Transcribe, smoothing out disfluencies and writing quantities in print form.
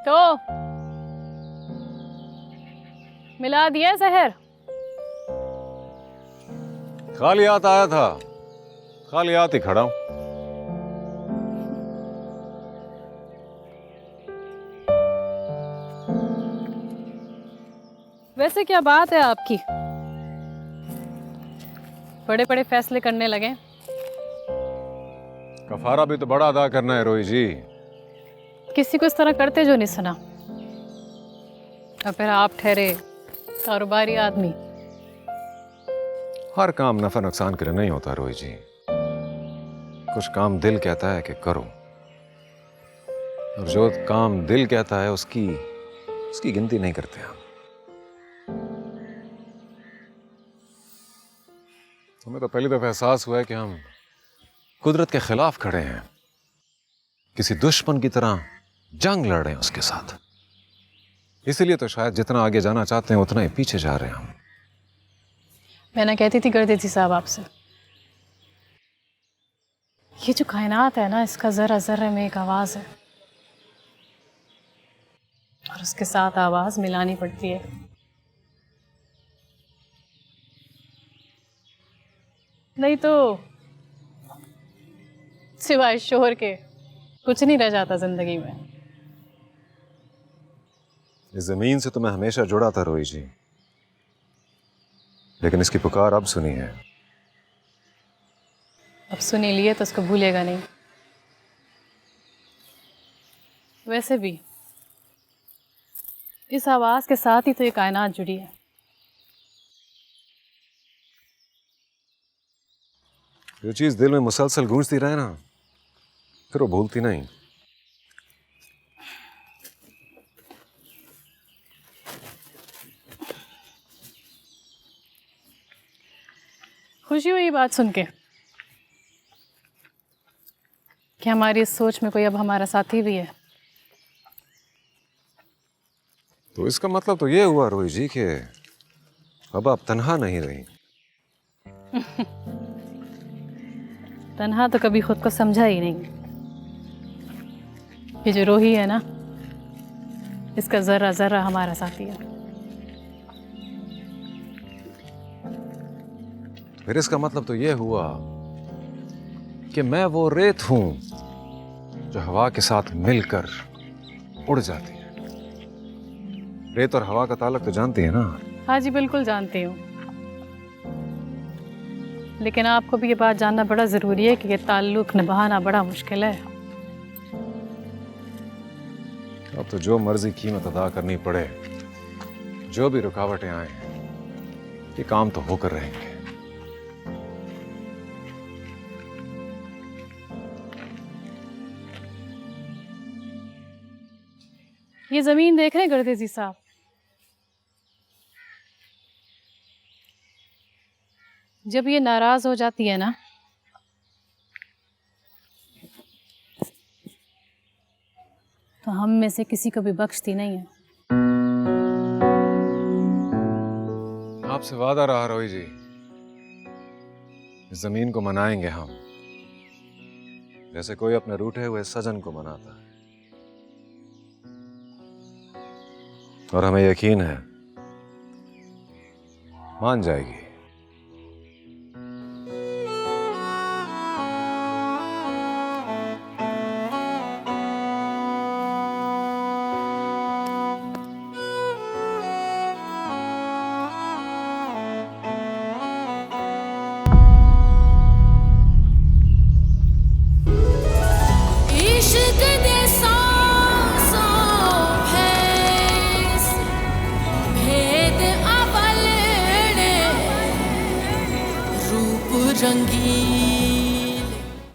तो मिला दिया जहर? खाली हाथ आया था, खाली हाथ ही खड़ा हूं। वैसे क्या बात है आपकी, बड़े बड़े फैसले करने लगे। कफारा भी तो बड़ा अदा करना है रोही जी। किसी को इस तरह करते जो नहीं सुना। और फिर आप ठहरे कारोबारी आदमी। हर काम नफा नुकसान के लिए नहीं होता रोही जी। कुछ काम दिल कहता है कि करो, और जो काम दिल कहता है उसकी गिनती नहीं करते हम। हमें तो पहली दफा एहसास हुआ है कि हम कुदरत के खिलाफ खड़े हैं, किसी दुश्मन की तरह जंग लड़ रहे हैं उसके साथ। इसीलिए तो शायद जितना आगे जाना चाहते हैं उतना ही पीछे जा रहे हैं हम। मैं ना कहती थी करती थी साहब आपसे, ये जो कायनात है ना, इसका जरा जरा में एक आवाज है, और उसके साथ आवाज मिलानी पड़ती है। नहीं तो सिवाय शोर के कुछ नहीं रह जाता जिंदगी में। इस जमीन से तो मैं हमेशा जुड़ा था रोही जी, लेकिन इसकी पुकार अब सुनी है। अब सुनी लिए तो उसको भूलेगा नहीं। वैसे भी इस आवाज के साथ ही तो ये कायनात जुड़ी है। जो चीज दिल में मुसलसल गूंजती रहे ना, फिर वो भूलती नहीं। खुशी हुई बात सुन के कि हमारी इस सोच में कोई अब हमारा साथी भी है। तो इसका मतलब तो ये हुआ रोही जी कि अब आप तन्हा नहीं रही। तन्हा तो कभी खुद को समझा ही नहीं। ये जो रोही है ना, इसका जरा जरा हमारा साथी है। फिर इसका मतलब तो ये हुआ कि मैं वो रेत हूं जो हवा के साथ मिलकर उड़ जाती है। रेत और हवा का ताल्लुक तो जानती है ना? हाँ जी, बिल्कुल जानती हूँ। लेकिन आपको भी ये बात जानना बड़ा ज़रूरी है कि ये ताल्लुक निभाना बड़ा मुश्किल है। अब तो जो मर्जी कीमत अदा करनी पड़े, जो भी रुकावटें आए, ये काम तो होकर रहेंगे। ये ज़मीन देख रहे हैं गर्देजी साहब? जब ये नाराज हो जाती है ना, तो हम में से किसी को भी बख्शती नहीं है। आपसे वादा रहा रोही जी, इस जमीन को मनाएंगे हम, जैसे कोई अपने रूठे हुए सजन को मनाता है। और हमें यकीन है मान जाएगी। इश्क दे सांसों भेस भेद अवलड़े रूप रंगी